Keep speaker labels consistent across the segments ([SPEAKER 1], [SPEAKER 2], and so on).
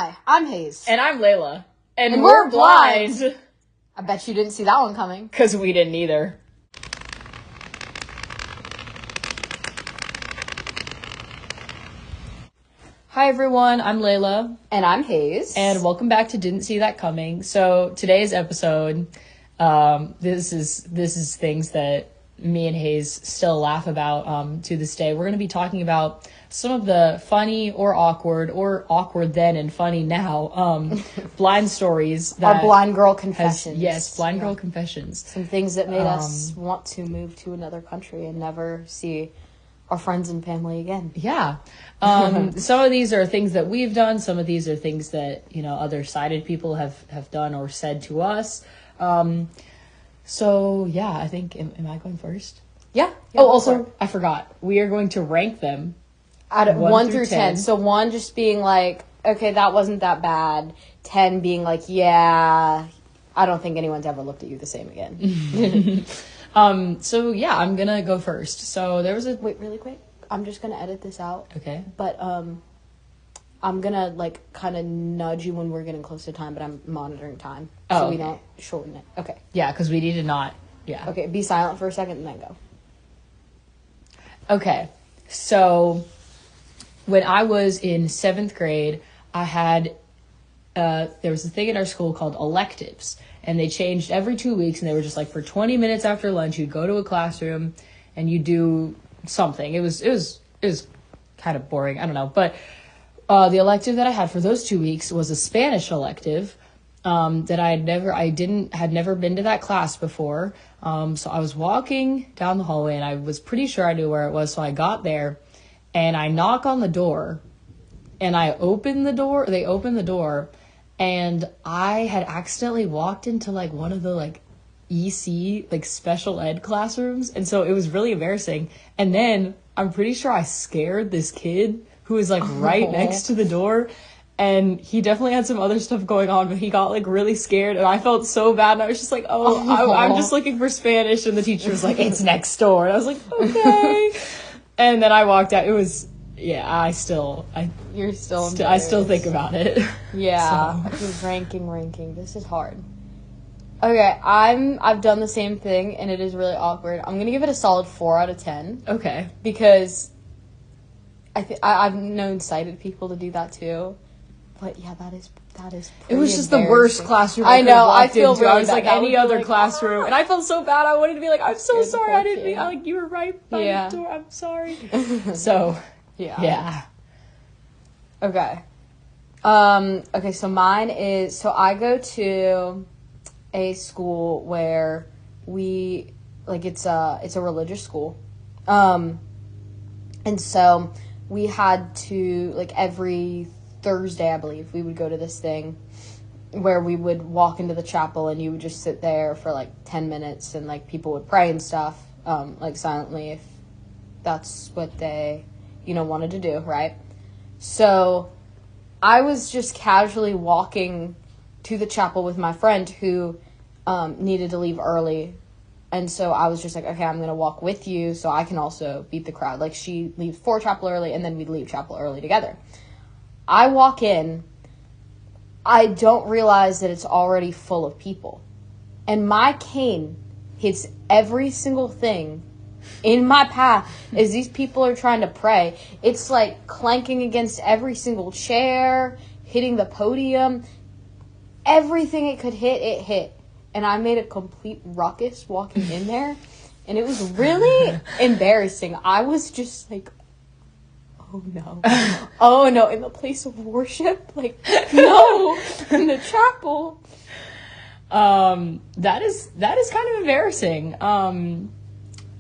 [SPEAKER 1] Hi, I'm Hayes.
[SPEAKER 2] And I'm Layla.
[SPEAKER 1] And we're blind. I bet you didn't see that one coming.
[SPEAKER 2] Because we didn't either. Hi everyone, I'm Layla.
[SPEAKER 1] And I'm Hayes.
[SPEAKER 2] And welcome back to Didn't See That Coming. So today's episode, this is things that me and Hayes still laugh about to this day. We're going to be talking about some of the funny or awkward then and funny now blind stories.
[SPEAKER 1] Our blind girl confessions.
[SPEAKER 2] Blind girl confessions.
[SPEAKER 1] Some things that made us want to move to another country and never see our friends and family again.
[SPEAKER 2] Yeah. Some of these are things that we've done. Some of these are things that, other sighted people have done or said to us. So, yeah, I think, am I going first?
[SPEAKER 1] Yeah.
[SPEAKER 2] Also, I forgot. We are going to rank them.
[SPEAKER 1] Out of 1 through 10. So 1 just being like, okay, that wasn't that bad. 10 being like, yeah, I don't think anyone's ever looked at you the same again.
[SPEAKER 2] So yeah, I'm gonna go first. So there was
[SPEAKER 1] Wait, really quick. I'm just gonna edit this out.
[SPEAKER 2] Okay.
[SPEAKER 1] But I'm gonna kind of nudge you when we're getting close to time, but I'm monitoring time so we don't shorten it. Okay.
[SPEAKER 2] Yeah, because we need to not. Yeah.
[SPEAKER 1] Okay. Be silent for a second and then go.
[SPEAKER 2] Okay. So when I was in 7th grade, I had there was a thing in our school called electives. And they changed every 2 weeks, and they were just like, for 20 minutes after lunch, you'd go to a classroom and you do something. It was kind of boring. I don't know. But the elective that I had for those 2 weeks was a Spanish elective that I had never been to that class before. So I was walking down the hallway, and I was pretty sure I knew where it was. So I got there, and I knock on the door, and they opened the door. And I had accidentally walked into, one of the, EC, special ed classrooms. And so it was really embarrassing. And then I'm pretty sure I scared this kid who was, right next to the door. And he definitely had some other stuff going on, but he got, really scared. And I felt so bad. And I was just like, I'm just looking for Spanish. And the teacher was like, it's next door. And I was like, okay. And then I walked out. It was... Yeah,
[SPEAKER 1] You're still embarrassed.
[SPEAKER 2] I still think about it.
[SPEAKER 1] Yeah. So. Ranking. This is hard. Okay, I've done the same thing, and it is really awkward. I'm gonna give it a solid 4 out of 10.
[SPEAKER 2] Okay.
[SPEAKER 1] Because I've known sighted people to do that too. But yeah, that is
[SPEAKER 2] it was just the worst classroom
[SPEAKER 1] I know. I feel
[SPEAKER 2] into.
[SPEAKER 1] really
[SPEAKER 2] I was
[SPEAKER 1] bad.
[SPEAKER 2] like any other classroom, and I felt so bad. I wanted to be like, I'm so sorry. I didn't mean. You were right by the door. I'm sorry. So. Yeah.
[SPEAKER 1] Okay. Okay, so mine is... So I go to a school where we... it's a religious school. And so we had to... every Thursday, I believe, we would go to this thing where we would walk into the chapel and you would just sit there for, 10 minutes and, people would pray and stuff, silently if that's what they... wanted to do, right? So I was just casually walking to the chapel with my friend who needed to leave early. And so I was just like, okay, I'm going to walk with you so I can also beat the crowd. She leaves for chapel early, and then we'd leave chapel early together. I walk in. I don't realize that it's already full of people. And my cane hits every single thing in my path as these people are trying to pray. It's clanking against every single chair, hitting the podium. Everything it could hit, it hit. And I made a complete ruckus walking in there. And it was really embarrassing. I was just like, oh no. Oh no, in the place of worship? No, in the chapel.
[SPEAKER 2] That is kind of embarrassing.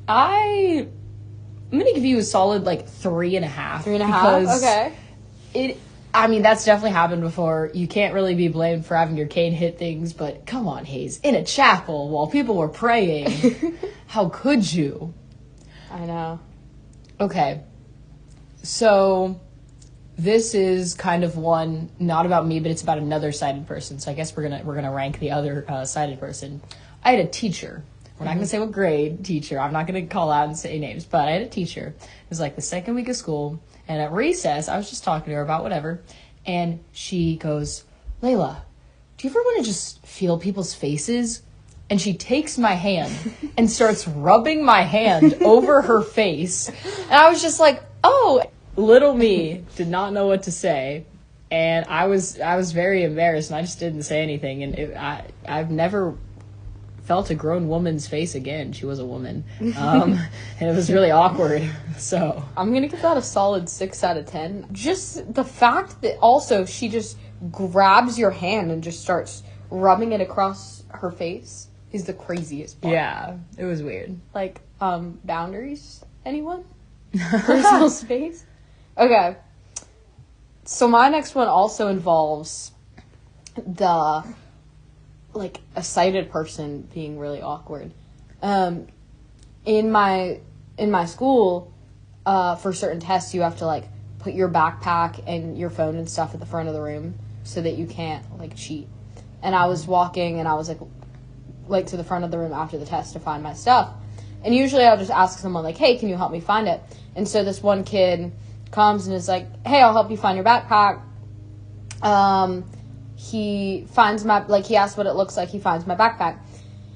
[SPEAKER 2] I'm gonna give you a solid 3.5.
[SPEAKER 1] 3.5. Okay.
[SPEAKER 2] That's definitely happened before. You can't really be blamed for having your cane hit things, but come on, Hayes, in a chapel while people were praying, how could you?
[SPEAKER 1] I know.
[SPEAKER 2] Okay, so this is kind of one not about me, but it's about another sighted person. So I guess we're gonna rank the other sighted person. I had a teacher. We're not going to say what grade teacher. I'm not going to call out and say names, but I had a teacher. It was the second week of school, and at recess, I was just talking to her about whatever, And she goes, Layla, do you ever want to just feel people's faces? And she takes my hand and starts rubbing my hand over her face. And I was just like, oh, little me did not know what to say. And I was very embarrassed, and I just didn't say anything. And I've never felt a grown woman's face again. She was a woman. And it was really awkward. So
[SPEAKER 1] I'm going to give that a solid 6 out of 10. Just the fact that also she just grabs your hand and just starts rubbing it across her face is the craziest part.
[SPEAKER 2] yeah, it was weird.
[SPEAKER 1] Like, boundaries? Anyone? Personal space? Okay. So my next one also involves a sighted person being really awkward. In my school, for certain tests, you have to, like, put your backpack and your phone and stuff at the front of the room so that you can't, like, cheat. And I was walking, and I was, like to the front of the room after the test to find my stuff. And usually I'll just ask someone, like, hey, can you help me find it? And so this one kid comes and is like, hey, I'll help you find your backpack. He finds he asks what it looks like. He finds my backpack.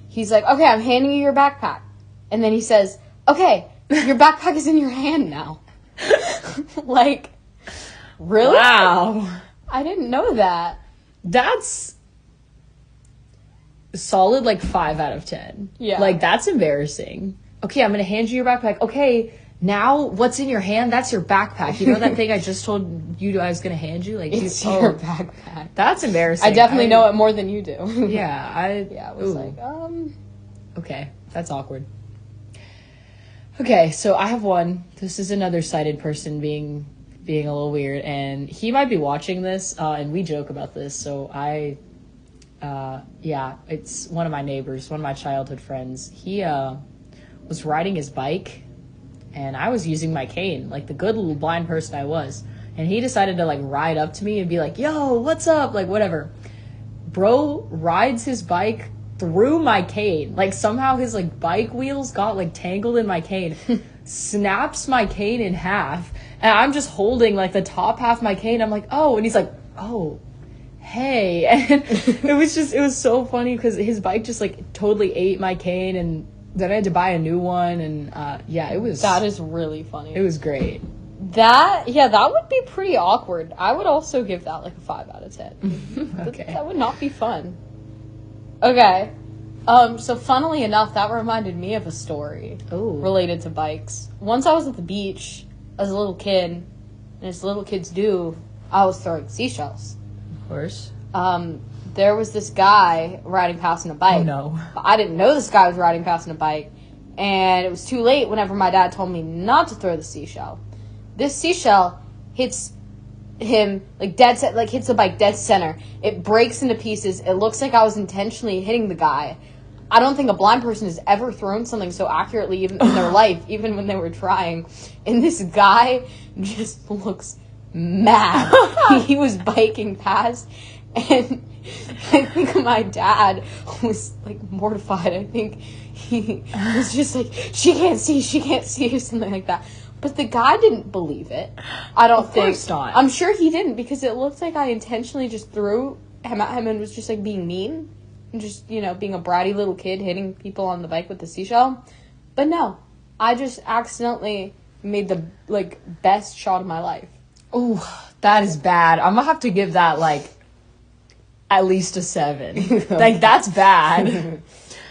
[SPEAKER 1] He's like, okay, I'm handing you your backpack. And then he says, okay, your backpack is in your hand now. Like, really?
[SPEAKER 2] Wow.
[SPEAKER 1] I didn't know that.
[SPEAKER 2] That's solid, like, 5 out of 10.
[SPEAKER 1] Yeah.
[SPEAKER 2] Like, that's embarrassing. Okay, I'm going to hand you your backpack. Okay, now what's in your hand? That's your backpack. You know that thing I just told you I was going to hand you? Like,
[SPEAKER 1] It's your backpack.
[SPEAKER 2] That's embarrassing.
[SPEAKER 1] I definitely know it more than you do.
[SPEAKER 2] Yeah,
[SPEAKER 1] I was like,
[SPEAKER 2] Okay, that's awkward. Okay, so I have one. This is another sighted person being a little weird, and he might be watching this, and we joke about this, so it's one of my neighbors, one of my childhood friends. He was riding his bike, and I was using my cane, like the good little blind person I was. And he decided to, like, ride up to me and be like, yo, what's up? Like, whatever. Bro rides his bike through my cane. Like, somehow his, like, bike wheels got, like, tangled in my cane. Snaps my cane in half. And I'm just holding, like, the top half of my cane. I'm like, oh. And he's like, oh. Hey. And it was so funny because his bike just, like, totally ate my cane, and then I had to buy a new one, and
[SPEAKER 1] that is really funny.
[SPEAKER 2] It was great.
[SPEAKER 1] That would be pretty awkward. I would also give that, like, a 5 out of 10.
[SPEAKER 2] Okay.
[SPEAKER 1] That would not be fun. Okay. So funnily enough, that reminded me of a story related to bikes. Once I was at the beach as a little kid, and as little kids do, I was throwing seashells.
[SPEAKER 2] Of course.
[SPEAKER 1] There was this guy riding past on a bike.
[SPEAKER 2] Oh, no.
[SPEAKER 1] But I didn't know this guy was riding past on a bike. And it was too late whenever my dad told me not to throw the seashell. This seashell hits him, like, hits the bike dead center. It breaks into pieces. It looks like I was intentionally hitting the guy. I don't think a blind person has ever thrown something so accurately even in their life, even when they were trying. And this guy just looks mad. He was biking past, and I think my dad was, like, mortified. I think he was just like, she can't see, or something like that. But the guy didn't believe it. I don't think. Of
[SPEAKER 2] course not.
[SPEAKER 1] I'm sure he didn't, because it looked like I intentionally just threw him at him and was just, like, being mean. And just, being a bratty little kid hitting people on the bike with the seashell. But no, I just accidentally made the, like, best shot of my life.
[SPEAKER 2] Ooh, that is bad. I'm gonna have to give that, like, at least a 7. Like, that's bad.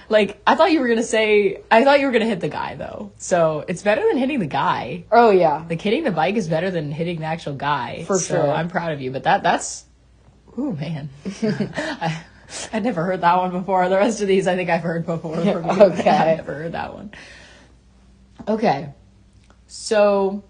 [SPEAKER 2] Like, I thought you were gonna hit the guy, though. So, it's better than hitting the guy.
[SPEAKER 1] Oh, yeah.
[SPEAKER 2] Like, hitting the bike is better than hitting the actual guy.
[SPEAKER 1] For
[SPEAKER 2] so
[SPEAKER 1] sure.
[SPEAKER 2] I'm proud of you. But that's... Ooh, man. I'd never heard that one before. The rest of these I think I've heard before from you.
[SPEAKER 1] Okay.
[SPEAKER 2] I've never heard that one. Okay. So,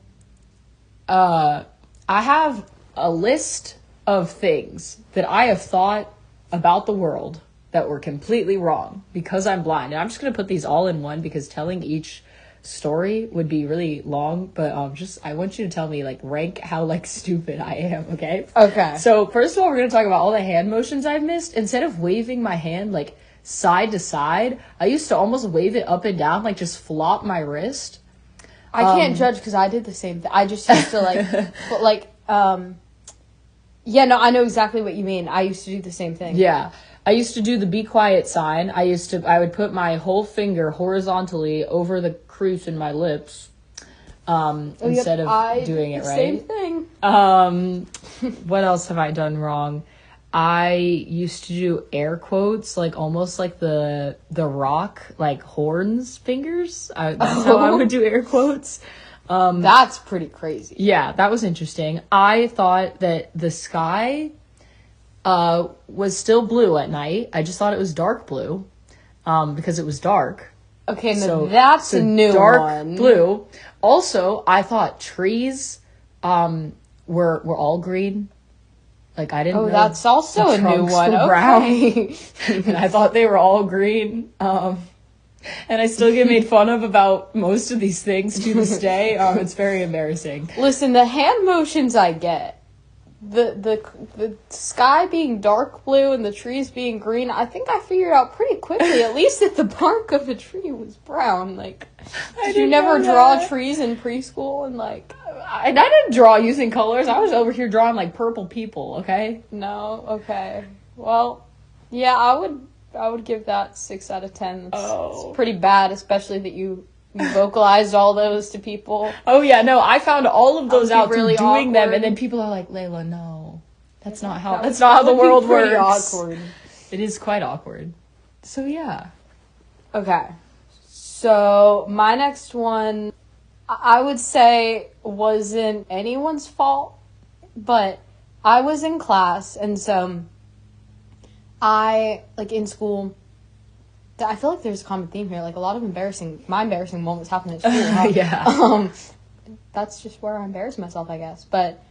[SPEAKER 2] I have a list of things that I have thought about the world that were completely wrong because I'm blind. And I'm just going to put these all in one because telling each story would be really long, but I want you to tell me, like, rank how, like, stupid I am, okay?
[SPEAKER 1] Okay.
[SPEAKER 2] So, first of all, we're going to talk about all the hand motions I've missed. Instead of waving my hand, like, side to side, I used to almost wave it up and down, like, just flop my wrist.
[SPEAKER 1] I can't judge because I did the same thing. I just used to, like, put, like, Yeah, no, I know exactly what you mean. I used to do the same thing.
[SPEAKER 2] Yeah. I used to do the be quiet sign. I would put my whole finger horizontally over the crease in my lips, instead of doing it right.
[SPEAKER 1] Same thing.
[SPEAKER 2] What else have I done wrong? I used to do air quotes, like almost like the Rock, like horns fingers. That's how I would do air quotes.
[SPEAKER 1] That's pretty crazy.
[SPEAKER 2] Yeah, that was interesting. I thought that the sky was still blue at night. I just thought it was dark blue, because it was dark.
[SPEAKER 1] Okay, that's a new
[SPEAKER 2] dark
[SPEAKER 1] one.
[SPEAKER 2] Blue. Also, I thought trees were all green. Like, I didn't know.
[SPEAKER 1] Oh, that's also a new one.
[SPEAKER 2] Brown.
[SPEAKER 1] Okay.
[SPEAKER 2] And I thought they were all green. And I still get made fun of about most of these things to this day. It's very embarrassing.
[SPEAKER 1] Listen, the hand motions I get. The sky being dark blue and the trees being green, I think I figured out pretty quickly, at least that the bark of a tree was brown. Like, did you never draw trees in preschool? And like,
[SPEAKER 2] I didn't draw using colors. I was over here drawing like purple people, okay?
[SPEAKER 1] No, okay. Well, yeah, I would give that 6 out of 10. It's pretty bad, especially that you vocalized all those to people.
[SPEAKER 2] Oh yeah, no, I found all of those out
[SPEAKER 1] really
[SPEAKER 2] through doing
[SPEAKER 1] awkward.
[SPEAKER 2] them, and then people are like, Layla, no, that's not how the world works.
[SPEAKER 1] Awkward.
[SPEAKER 2] It is quite awkward. So yeah.
[SPEAKER 1] Okay. So my next one, I would say wasn't anyone's fault, but I was in class, and so in school, I feel like there's a common theme here. Like, a lot of my embarrassing moments happen at school. Huh?
[SPEAKER 2] Yeah.
[SPEAKER 1] That's just where I embarrass myself, I guess. But,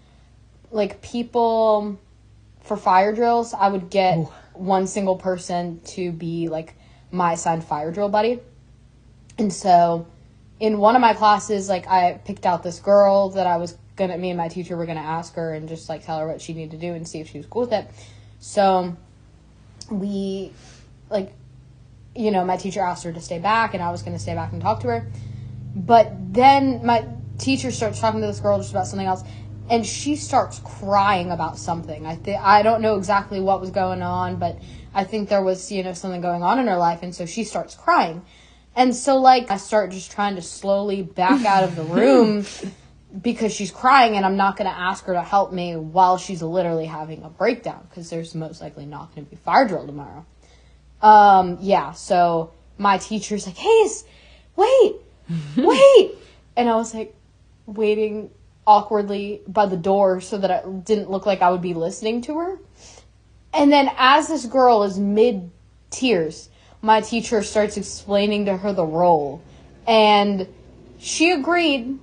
[SPEAKER 1] like, people, for fire drills, I would get one single person to be, like, my assigned fire drill buddy. And so, in one of my classes, like, I picked out this girl that me and my teacher were gonna ask her and just, like, tell her what she needed to do and see if she was cool with it. So, we, like, you know, my teacher asked her to stay back, and I was going to stay back and talk to her. But then my teacher starts talking to this girl just about something else, and she starts crying about something. I don't know exactly what was going on, but I think there was, you know, something going on in her life, and so she starts crying. And so, like, I start just trying to slowly back out of the room because she's crying, and I'm not going to ask her to help me while she's literally having a breakdown, because there's most likely not going to be fire drill tomorrow. Yeah, so my teacher's like, hey, wait. And I was like waiting awkwardly by the door so that it didn't look like I would be listening to her. And then as this girl is mid-tears, my teacher starts explaining to her the role. And she agreed.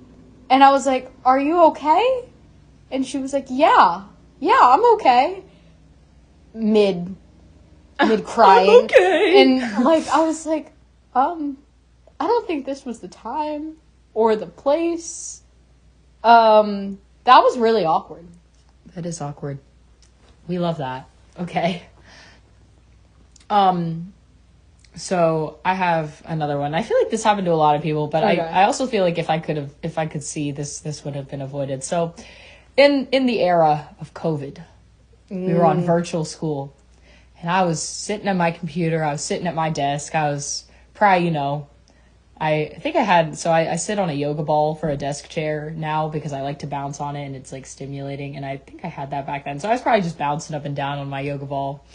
[SPEAKER 1] And I was like, are you okay? And she was like, yeah, I'm okay. Mid crying.
[SPEAKER 2] Okay.
[SPEAKER 1] And like, I was like, I don't think this was the time or the place. That was really awkward.
[SPEAKER 2] That is awkward. We love that. Okay. So I have another one. I feel like this happened to a lot of people, but okay. I also feel like if I could see this would have been avoided. So in the era of COVID, we were on virtual school, and I was sitting at my computer, I was sitting at my desk, I was probably, you know, I think I sit on a yoga ball for a desk chair now because I like to bounce on it and it's like stimulating, and I think I had that back then. So I was probably just bouncing up and down on my yoga ball,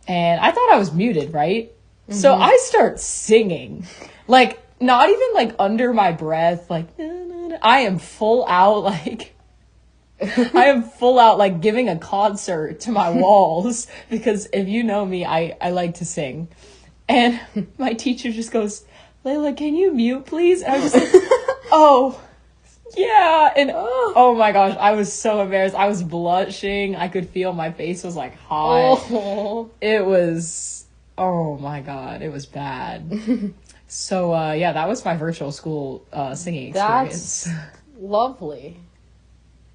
[SPEAKER 2] and I thought I was muted, right? Mm-hmm. So I start singing, like, not even like under my breath, like, na, na, na. I am full out like giving a concert to my walls, because if you know me, I like to sing. And my teacher just goes, Layla, can you mute, please? And I was just like, oh, yeah. And oh my gosh, I was so embarrassed. I was blushing. I could feel my face was like hot. Oh. It was, oh my God, it was bad. So, yeah, that was my virtual school singing experience.
[SPEAKER 1] That's lovely.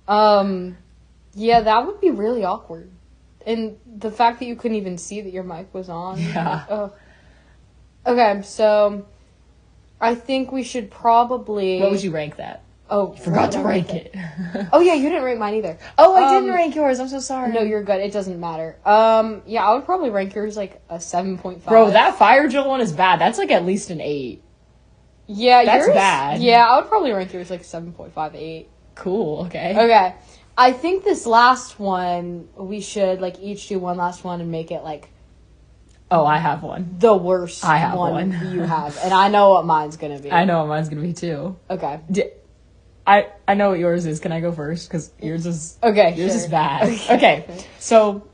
[SPEAKER 1] Yeah, that would be really awkward. And the fact that you couldn't even see that your mic was on.
[SPEAKER 2] Yeah.
[SPEAKER 1] Like, okay, so I think we should probably...
[SPEAKER 2] What would you rank that?
[SPEAKER 1] Oh,
[SPEAKER 2] Forgot to rank it.
[SPEAKER 1] Oh yeah, you didn't rank mine either.
[SPEAKER 2] Oh, I didn't rank yours. I'm so sorry.
[SPEAKER 1] No, you're good. It doesn't matter. Yeah, I would probably rank yours like a 7.5.
[SPEAKER 2] Bro, that fire drill one is bad. That's like at least an 8.
[SPEAKER 1] Yeah,
[SPEAKER 2] that's
[SPEAKER 1] yours,
[SPEAKER 2] bad.
[SPEAKER 1] Yeah, I would probably rank yours like 7.5, 8.
[SPEAKER 2] Cool. Okay.
[SPEAKER 1] Okay. I think this last one we should like each do one last one and make it like.
[SPEAKER 2] Oh, I have one.
[SPEAKER 1] The worst
[SPEAKER 2] I have
[SPEAKER 1] one you have, and I know what mine's gonna be.
[SPEAKER 2] I know what mine's gonna be too.
[SPEAKER 1] Okay.
[SPEAKER 2] I know what yours is. Can I go first? Because yours is
[SPEAKER 1] is
[SPEAKER 2] bad. Okay. So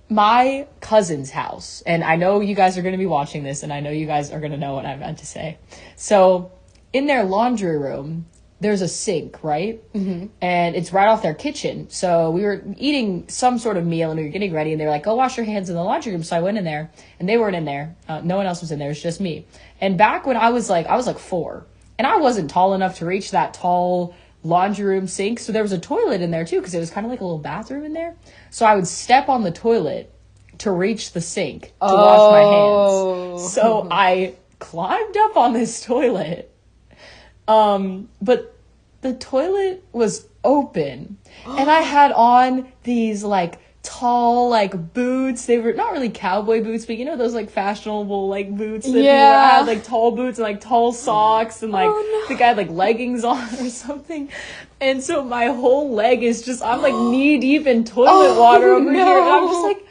[SPEAKER 2] my cousin's house, and I know you guys are going to be watching this, and I know you guys are going to know what I'm about to say. So in their laundry room, there's a sink, right? Mm-hmm. And it's right off their kitchen. So we were eating some sort of meal, and we were getting ready, and they were like, go wash your hands in the laundry room. So I went in there, and they weren't in there. No one else was in there. It was just me. And back when I was like 4. And I wasn't tall enough to reach that tall laundry room sink. So there was a toilet in there too, because it was kind of like a little bathroom in there. So I would step on the toilet to reach the sink to wash my hands. So I climbed up on this toilet. But the toilet was open. And I had on these like tall like boots. They were not really cowboy boots, but you know those like fashionable like boots that people had, like tall boots and like tall socks, and like the guy had like leggings on or something. And so my whole leg is just, I'm like knee deep in toilet water over here, and I'm just like,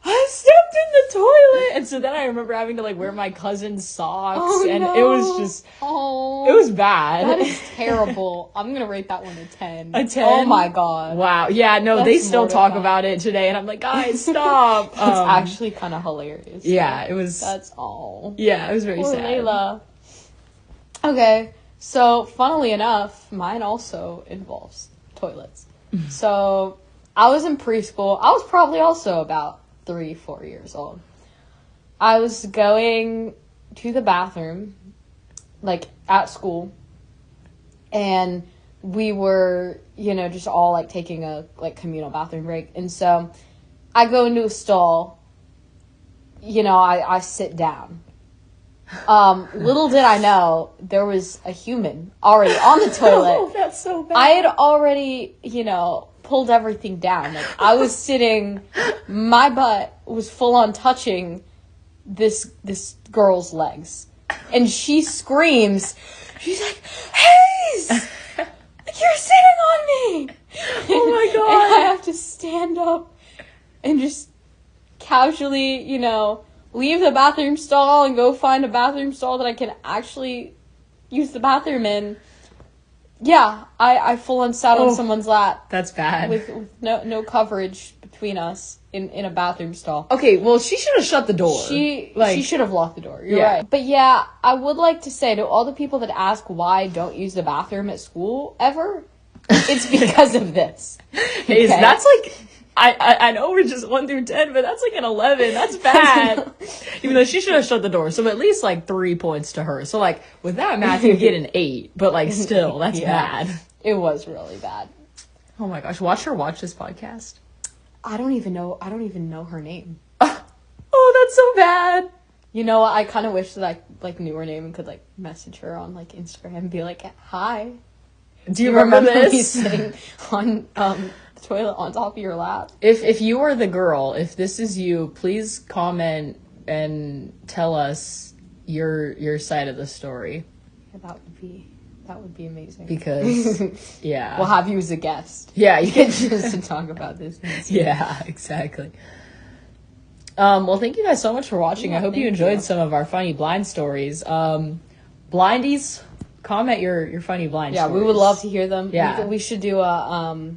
[SPEAKER 2] I stepped in the toilet. And so then I remember having to like wear my cousin's socks, and it was just, it was bad.
[SPEAKER 1] That is terrible. I'm gonna rate that one a 10.
[SPEAKER 2] A 10?
[SPEAKER 1] Oh my god.
[SPEAKER 2] Wow. Yeah, no,
[SPEAKER 1] That's
[SPEAKER 2] they still talk
[SPEAKER 1] mortifying.
[SPEAKER 2] about it today, and I'm like, guys, stop.
[SPEAKER 1] It's actually kind of hilarious.
[SPEAKER 2] Yeah, it was.
[SPEAKER 1] That's all.
[SPEAKER 2] Yeah, it was very
[SPEAKER 1] Poor
[SPEAKER 2] sad.
[SPEAKER 1] Layla. Okay, so funnily enough, mine also involves toilets. So I was in preschool. I was probably also about 3-4 years old. I was going to the bathroom, like at school, and we were, just all like taking a like communal bathroom break. And so I go into a stall, I sit down. Little did I know there was a human already on the toilet.
[SPEAKER 2] Oh, that's so bad.
[SPEAKER 1] I had already, pulled everything down. Like I was sitting, my butt was full on touching this girl's legs, and she screams. She's like, "Hayes, you're sitting on me!"
[SPEAKER 2] Oh my god!
[SPEAKER 1] And I have to stand up and just casually, leave the bathroom stall and go find a bathroom stall that I can actually use the bathroom in. Yeah, I full on sat on someone's lap.
[SPEAKER 2] That's bad.
[SPEAKER 1] With no coverage between us in a bathroom stall.
[SPEAKER 2] Okay, well, she should have shut the door.
[SPEAKER 1] She
[SPEAKER 2] Like-
[SPEAKER 1] should have locked the door. You're right. But yeah, I would like to say to all the people that ask why I don't use the bathroom at school ever, it's because of this.
[SPEAKER 2] Hey, that's like, I know we're just 1 through 10, but that's like an 11. That's bad. Even though she should have shut the door. So at least like 3 points to her. So like with that math, you get an 8. But like still, that's bad.
[SPEAKER 1] It was really bad.
[SPEAKER 2] Oh my gosh, watch her watch this podcast.
[SPEAKER 1] I don't even know her name.
[SPEAKER 2] Oh, that's so bad.
[SPEAKER 1] You know what? I kind of wish that I like knew her name and could like message her on like Instagram and be like, "Hi,
[SPEAKER 2] do you remember
[SPEAKER 1] me
[SPEAKER 2] this?"
[SPEAKER 1] sitting on the toilet on top of your lap?"
[SPEAKER 2] If you are the girl, if this is you, please comment and tell us your side of the story.
[SPEAKER 1] Yeah, that would be amazing.
[SPEAKER 2] Because yeah,
[SPEAKER 1] we'll have you as a guest.
[SPEAKER 2] Yeah, you can
[SPEAKER 1] just to talk about this.
[SPEAKER 2] Yeah, exactly. Well, thank you guys so much for watching.
[SPEAKER 1] Yeah,
[SPEAKER 2] I hope you enjoyed some of our funny blind stories. Blindies, comment your funny blind stories.
[SPEAKER 1] Yeah, we would love to hear them.
[SPEAKER 2] Yeah.
[SPEAKER 1] We should do a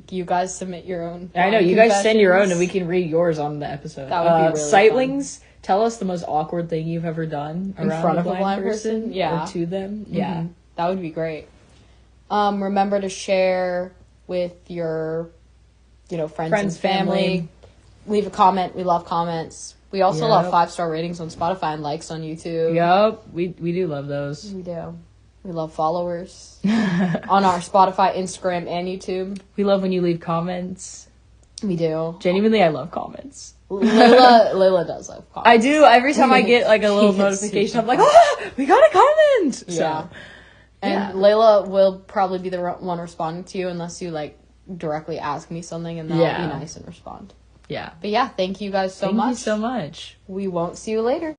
[SPEAKER 1] you guys submit your own.
[SPEAKER 2] I know, you guys send your own and we can read yours on the episode.
[SPEAKER 1] That would be really
[SPEAKER 2] Sightlings, tell us the most awkward thing you've ever done
[SPEAKER 1] in front of a blind person.
[SPEAKER 2] Yeah. Or to them. Mm-hmm. Yeah.
[SPEAKER 1] That would be great. Remember to share with your, friends and family. Leave a comment. We love comments. We also love 5-star ratings on Spotify and likes on YouTube.
[SPEAKER 2] Yep. We do love those.
[SPEAKER 1] We do. We love followers on our Spotify, Instagram, and YouTube.
[SPEAKER 2] We love when you leave comments.
[SPEAKER 1] We do.
[SPEAKER 2] Genuinely, I love comments.
[SPEAKER 1] Layla does love comments.
[SPEAKER 2] I do. Every time I get like a little notification, I'm like, we got a comment.
[SPEAKER 1] Yeah.
[SPEAKER 2] So,
[SPEAKER 1] And Layla will probably be the one responding to you unless you, like, directly ask me something, and then I'll be nice and respond.
[SPEAKER 2] Yeah.
[SPEAKER 1] But yeah, thank you guys so much.
[SPEAKER 2] Thank you so much.
[SPEAKER 1] We won't see you later.